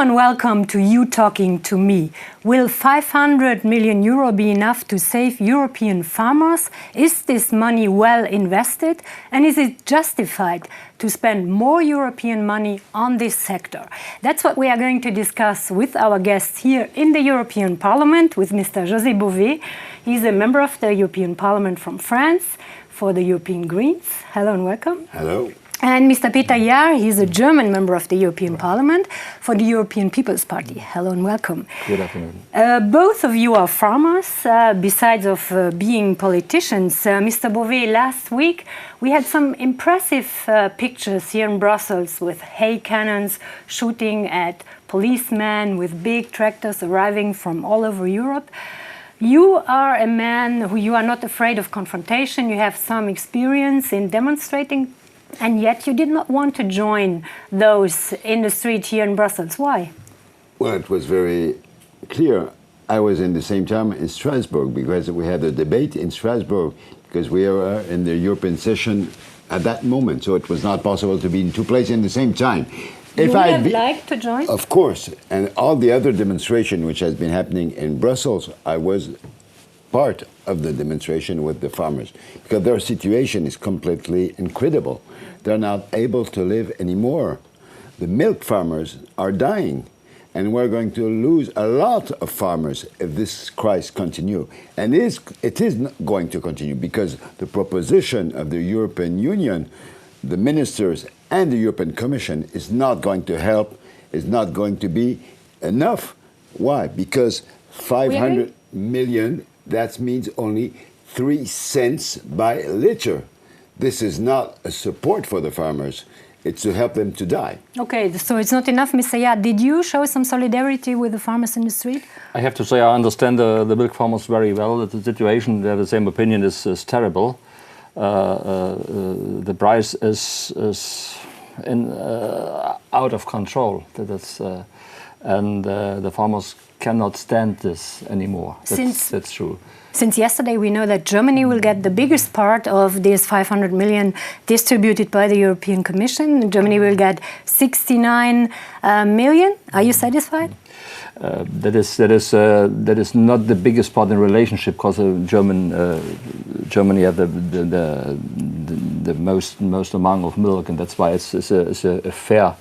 and welcome to You Talking to Me. Will 500 million euro be enough to save European farmers? Is this money well invested? And is it justified to spend more European money on this sector? That's what we are going to discuss with our guests here in the European Parliament, with Mr. José Bové. He's a member of the European Parliament from France for the European Greens. Hello and welcome. Hello. And Mr. Jahr, he's a German member of the European Parliament for the European People's Party. Hello and welcome. Good afternoon. Both of you are farmers, besides of being politicians. Mr. Bové, last week we had some impressive pictures here in Brussels with hay cannons shooting at policemen with big tractors arriving from all over Europe. You are a man who you are not afraid of confrontation. You have some experience in demonstrating. And yet you did not want to join those in the street here in Brussels. Why? Well, it was very clear. I was in the same time in Strasbourg because we had a debate in Strasbourg because we were in the European session at that moment. So it was not possible to be in two places at the same time. If you would have liked to join? Of course. And all the other demonstration which has been happening in Brussels, I was part of the demonstration with the farmers because their situation is completely incredible. They're not able to live anymore. The milk farmers are dying, and we're going to lose a lot of farmers if this crisis continues. And it is not going to continue because the proposition of the European Union, the ministers and the European Commission is not going to help, is not going to be enough. Why? Because 500 million, that means only 3 cents by liter. This is not a support for the farmers. It's to help them to die. Okay, so it's not enough, Mr. Jahr. Did you show some solidarity with the farmers in the street? I have to say I understand the milk farmers very well. The situation, they have the same opinion, is terrible. The price is out of control. And the farmers cannot stand this anymore. That's true. Since yesterday, we know that Germany will get the biggest part of this 500 million distributed by the European Commission. Germany will get 69 million. Are you satisfied? That is not the biggest part in relationship because Germany has the most amount of milk, and that's why it's a fair.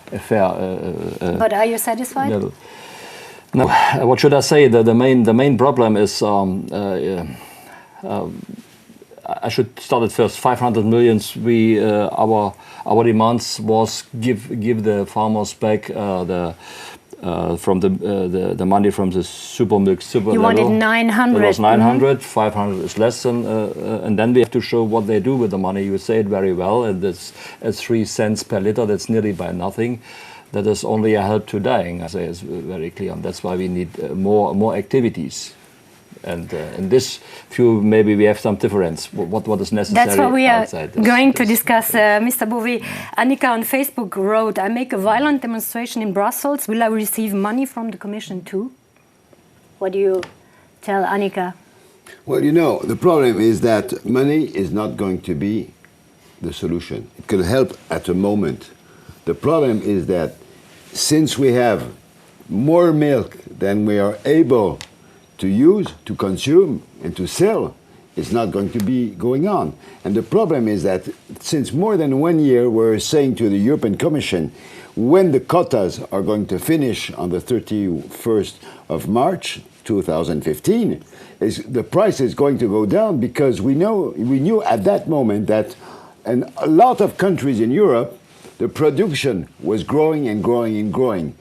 But are you satisfied? Level. No, what should I say? The main problem is I should start at first. 500 million. Our demands was give the farmers back from the money from the super milk super. You level. Wanted 900. It was 900. 500 is less than, and then we have to show what they do with the money. You say it very well, and it's at 3 cents per liter. That's nearly by nothing. That is only a help to dying, I say, it's very clear. And that's why we need more activities. And in this view, maybe we have some difference. What is necessary? That's what we are going to discuss. Mr. Bové, Annika on Facebook wrote, I make a violent demonstration in Brussels. Will I receive money from the Commission too? What do you tell Annika? Well, you know, the problem is that money is not going to be the solution. It could help at a moment. The problem is that since we have more milk than we are able to use, to consume, and to sell, it's not going to be going on. And the problem is that since more than 1 year, we're saying to the European Commission, when the quotas are going to finish on the 31st of March 2015, the price is going to go down because we knew at that moment that in a lot of countries in Europe, the production was growing and growing and growing,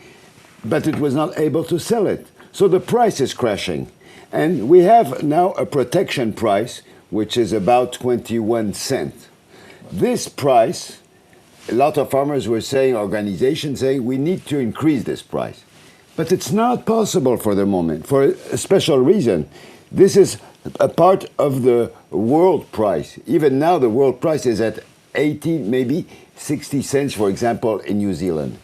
but it was not able to sell it. So the price is crashing. And we have now a protection price, which is about 21 cents. This price, a lot of farmers were saying, organizations saying, we need to increase this price. But it's not possible for the moment, for a special reason. This is a part of the world price. Even now, the world price is at 80, maybe 60 cents, for example, in New Zealand.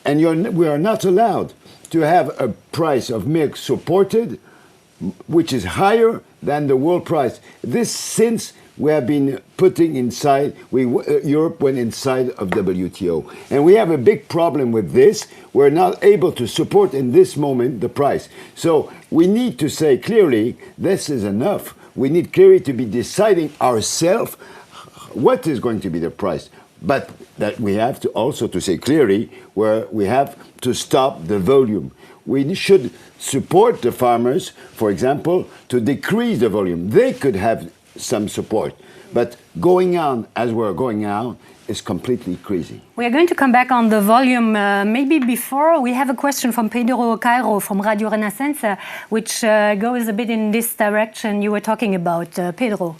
And we are not allowed to have a price of milk supported which is higher than the world price. This since we have been putting inside, Europe went inside of WTO. And we have a big problem with this. We're not able to support in this moment the price. So we need to say clearly, this is enough. We need clearly to be deciding ourselves what is going to be the price. But that we have to also to say clearly where we have to stop the volume. We should support the farmers, for example, to decrease the volume. They could have some support. But going on as we're going on is completely crazy. We are going to come back on the volume. Maybe before, we have a question from Pedro Cairo from Radio Renaissance, which goes a bit in this direction you were talking about, Pedro.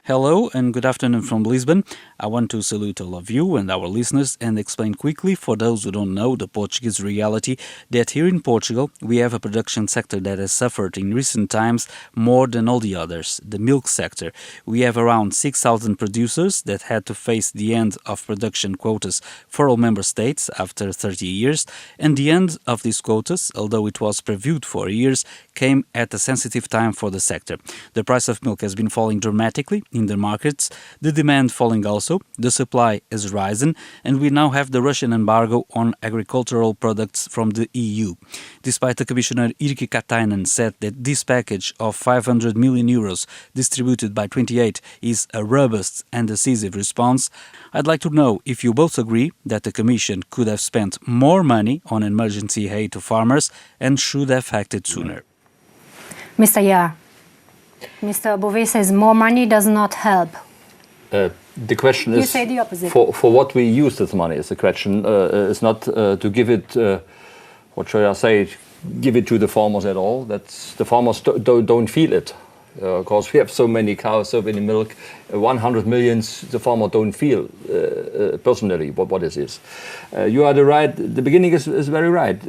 Hello and good afternoon from Lisbon. I want to salute all of you and our listeners and explain quickly for those who don't know the Portuguese reality that here in Portugal we have a production sector that has suffered in recent times more than all the others, the milk sector. We have around 6,000 producers that had to face the end of production quotas for all member states after 30 years, and the end of these quotas, although it was previewed for years, came at a sensitive time for the sector. The price of milk has been falling dramatically in the markets, the demand falling also, the supply has risen, and we now have the Russian embargo on agricultural products from the EU. Despite the Commissioner Irki Katainen said that this package of 500 million euros distributed by 28 is a robust and decisive response, I'd like to know if you both agree that the Commission could have spent more money on emergency aid to farmers and should have acted sooner. Mr. Jahr. Mr. Bové says more money does not help. The question You is, say the opposite. For what we use this money is the question. It's not to give it, what should I say, give it to the farmers at all. That's the farmers don't feel it. Because we have so many cows, so many milk, 100 million, the farmer don't feel personally what this is. You are right. The beginning is very right.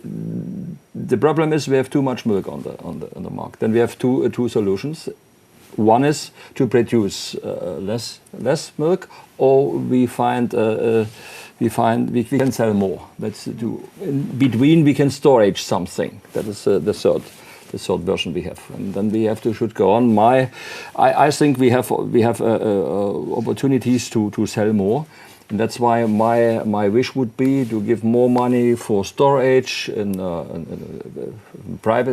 The problem is we have too much milk on the market. Then we have two solutions. One is to produce less milk, or we can sell more. That's in between we can storage something. That is the third version we have, and then we should go on. I think we have opportunities to sell more. And that's why my wish would be to give more money for storage in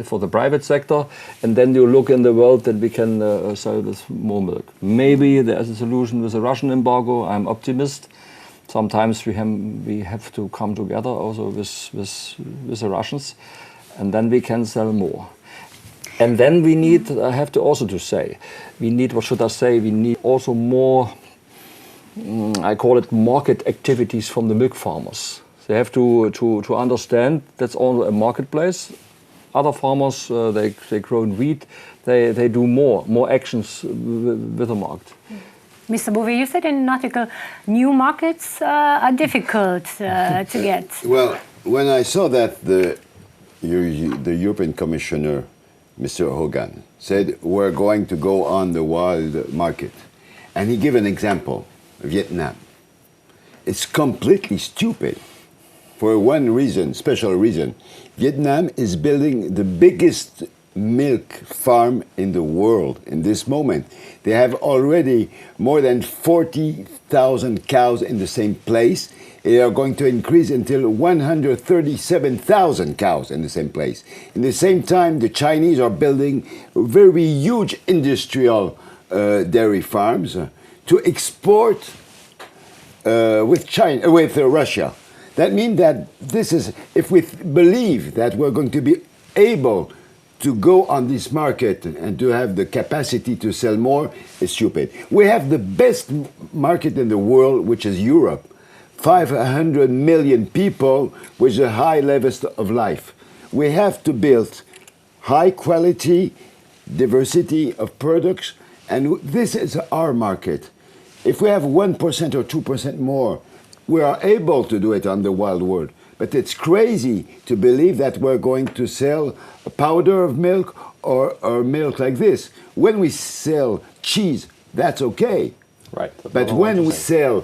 for the private sector, and then you look in the world that we can sell this more milk. Maybe there's a solution with the Russian embargo. I'm optimist. Sometimes we have to come together also with the Russians, and then we can sell more. And then we need. I have to also to say, we need. What should I say? We need also more. I call it market activities from the milk farmers. They have to understand that's all a marketplace. Other farmers, they grow wheat, they do more actions with the market. Mr. Bové, you said in an article, new markets are difficult to get. Well, when I saw that the European Commissioner, Mr. Hogan, said we're going to go on the wild market, and he gave an example. Vietnam. It's completely stupid for one reason, special reason. Vietnam is building the biggest milk farm in the world in this moment. They have already more than 40,000 cows in the same place. They are going to increase until 137,000 cows in the same place. In the same time, the Chinese are building very huge industrial dairy farms to export with Russia. That means that this is, if we believe that we're going to be able to go on this market and to have the capacity to sell more, it's stupid. We have the best market in the world, which is Europe. 500 million people with a high level of life. We have to build high quality, diversity of products, and this is our market. If we have 1% or 2% more, we are able to do it on the wild world. But it's crazy to believe that we're going to sell a powder of milk or milk like this. When we sell cheese, that's okay. Right. But when we sell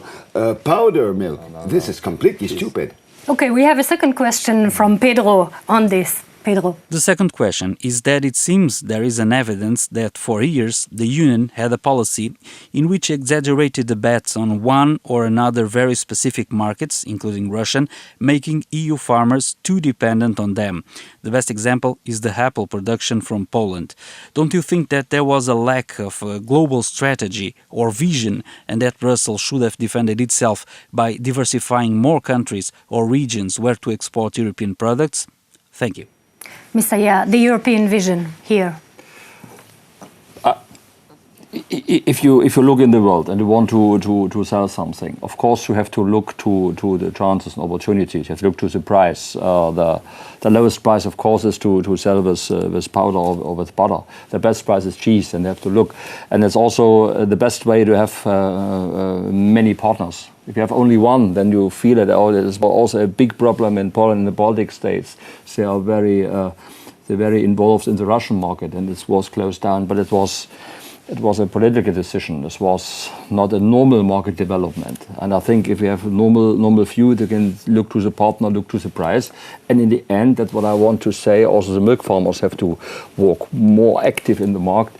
powder milk, this is completely stupid. Okay, we have a second question from Pedro on this. Pedro. The second question is that it seems there is an evidence that for years the Union had a policy in which exaggerated the bets on one or another very specific markets, including Russian, making EU farmers too dependent on them. The best example is the apple production from Poland. Don't you think that there was a lack of a global strategy or vision and that Brussels should have defended itself by diversifying more countries or regions where to export European products? Thank you. Mr. Jahr, the European vision here. If you look in the world and you want to sell something, of course you have to look to the chances and opportunities. You have to look to the price. The lowest price, of course, is to sell with powder or with butter. The best price is cheese, and you have to look. And it's also the best way to have many partners. If you have only one, then you feel it. There's also a big problem in Poland and the Baltic states. They are very involved in the Russian market, and this was closed down. But it was a political decision. This was not a normal market development. And I think if you have a normal view, you can look to the partner, look to the price. And in the end, that's what I want to say. Also, the milk farmers have to work more active in the market.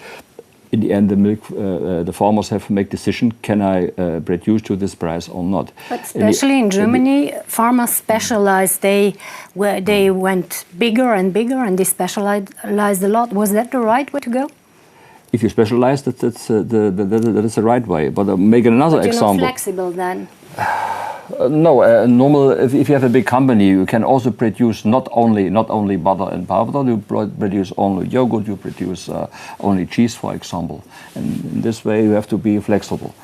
In the end, the farmers have to make decision: can I produce to this price or not? But especially in Germany, farmers specialized. They went bigger and bigger, and they specialized a lot. Was that the right way to go? If you specialize, that is the right way. But make another but example. You're not flexible then. No, normal. If you have a big company, you can also produce not only butter and powder. You produce only yogurt. You produce only cheese, for example. And in this way, you have to be flexible.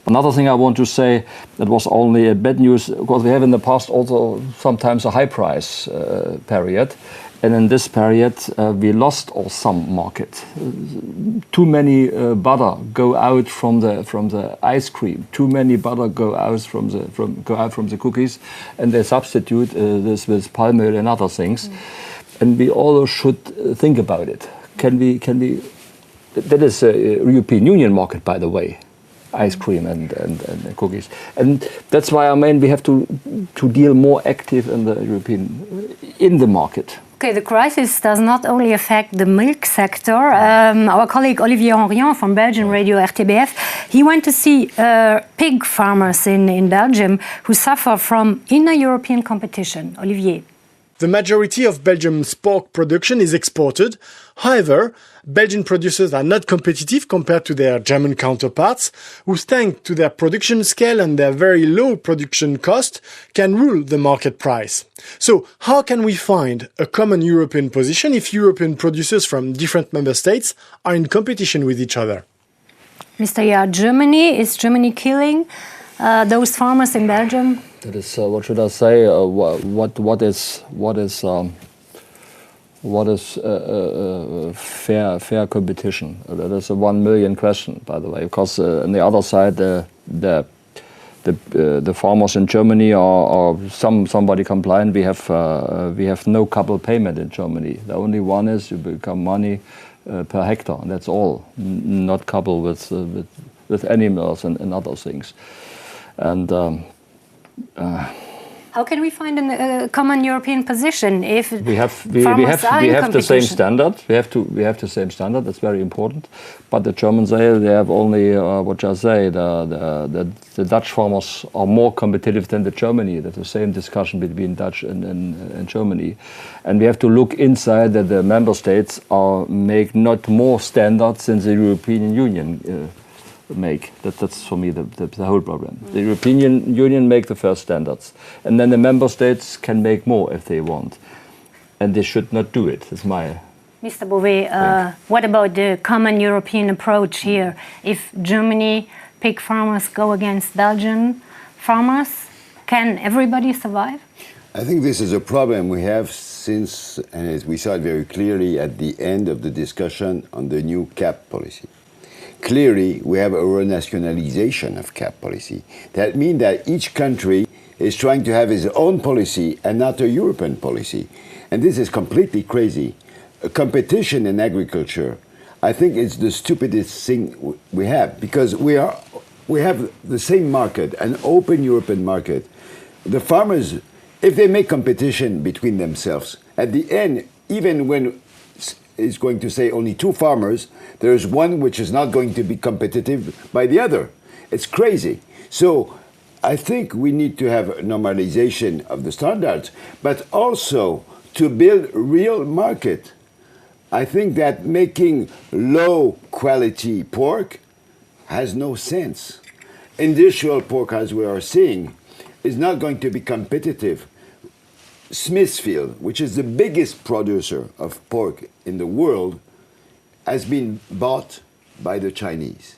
Another thing I want to say that was only a bad news, because we have in the past also sometimes a high price period. And in this period, we lost some market. Too many butter go out from the ice cream. Too many butter go out from the cookies, and they substitute this with palm oil and other things. And we all should think about it. Can we? That is a European Union market, by the way. Ice cream and cookies, and that's why we have to deal more active in the market. Okay, the crisis does not only affect the milk sector. Our colleague Olivier Henrion from Belgian radio RTBF, he went to see pig farmers in Belgium who suffer from inner-European competition. Olivier. The majority of Belgium's pork production is exported. However, Belgian producers are not competitive compared to their German counterparts, who, thanks to their production scale and their very low production cost, can rule the market price. So, how can we find a common European position if European producers from different member states are in competition with each other? Mr. Jahr, is Germany killing those farmers in Belgium? That is, what should I say? What is fair competition? That is a 1 million question, by the way, because on the other side, the farmers in Germany are somebody complained. We have no couple payment in Germany. The only one is you become money per hectare, and that's all. Not couple with animals and other things, and. How can we find a common European position if we have the same standard? We have the same standard. That's very important. But the Germans say they have only what I say. The Dutch farmers are more competitive than the Germany. That's the same discussion between Dutch and Germany, and we have to look inside that the member states make not more standards than the European Union. That's for me the whole problem. The European Union make the first standards, and then the member states can make more if they want, and they should not do it. That's my. Mr. Bové, what about the common European approach here? If Germany pig farmers go against Belgian farmers, can everybody survive? I think this is a problem we have since, and as we saw it very clearly at the end of the discussion on the new CAP policy. Clearly, we have a renationalization of CAP policy. That means that each country is trying to have its own policy and not a European policy. And this is completely crazy. A competition in agriculture, I think it's the stupidest thing we have, because we have the same market, an open European market. The farmers, if they make competition between themselves, at the end, even when is going to say only 2 farmers, there is one which is not going to be competitive by the other. It's crazy. So I think we need to have a normalization of the standards, but also to build real market. I think that making low quality pork has no sense. Industrial pork, as we are seeing, is not going to be competitive. Smithfield, which is the biggest producer of pork in the world, has been bought by the Chinese.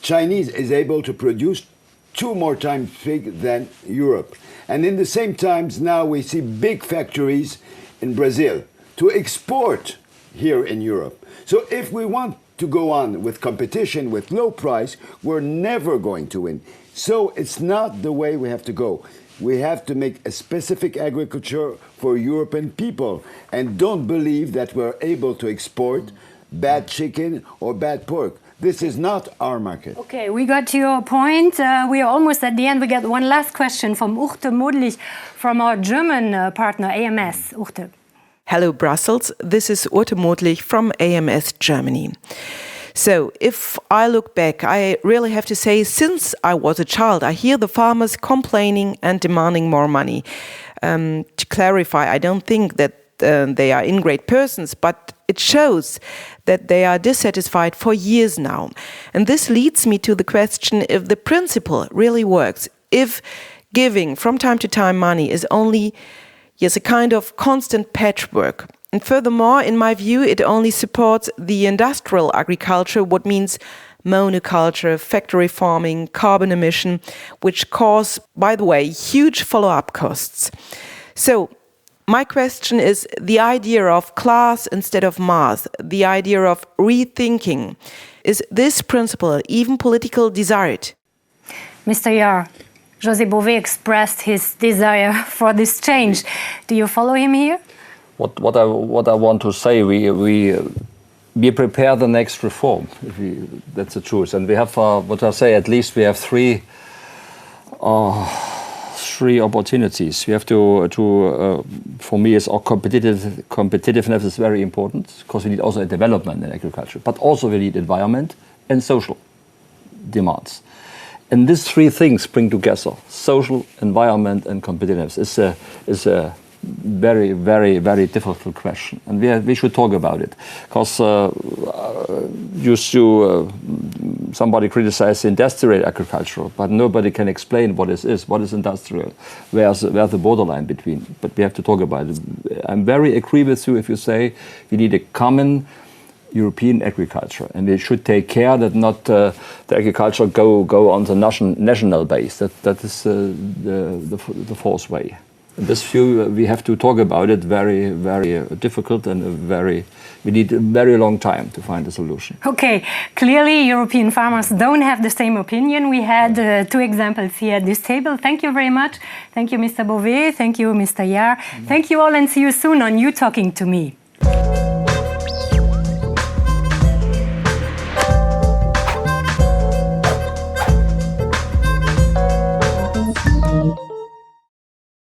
Chinese is able to produce 2 more times big than Europe. And in the same times now we see big factories in Brazil to export here in Europe. So if we want to go on with competition with low price, we're never going to win. So it's not the way we have to go. We have to make a specific agriculture for European people and don't believe that we're able to export bad chicken or bad pork. This is not our market. Okay, we got to your point. We are almost at the end. We got one last question from Urte Modlich from our German partner AMS. Urte. Hello, Brussels. This is Urte Modlich from AMS Germany. So if I look back, I really have to say, since I was a child, I hear the farmers complaining and demanding more money. To clarify, I don't think that they are ingrate persons, but it shows that they are dissatisfied for years now. And this leads me to the question if the principle really works, if giving from time to time money is only, yes, a kind of constant patchwork. And furthermore, in my view, it only supports the industrial agriculture, what means monoculture, factory farming, carbon emission, which cause, by the way, huge follow-up costs. So my question is the idea of class instead of mass, the idea of rethinking. Is this principle even politically desired? Mr. Jahr, José Bové expressed his desire for this change. Do you follow him here? What I want to say, we prepare the next reform. That's the truth, and we have what I say. At least we have three opportunities. We have to for me, is our competitiveness is very important because we need also a development in agriculture, but also we need environment and social demands. And these 3 things bring together social, environment, and competitiveness. Is a very, very, very difficult question, and we should talk about it. Because somebody criticized industrial agriculture, but nobody can explain what it is. What is industrial? Where's the borderline between? But we have to talk about it. I'm very agree with you if you say we need a common European agriculture, and we should take care that not the agriculture go on the national base. That is the false way. In this view, we have to talk about it. Very, very difficult, and we need a very long time to find a solution. Okay, clearly European farmers don't have the same opinion. We had 2 examples here at this table. Thank you very much. Thank you, Mr. Bové. Thank you, Mr. Jahr. Thank you all, and see you soon on You Talking to Me.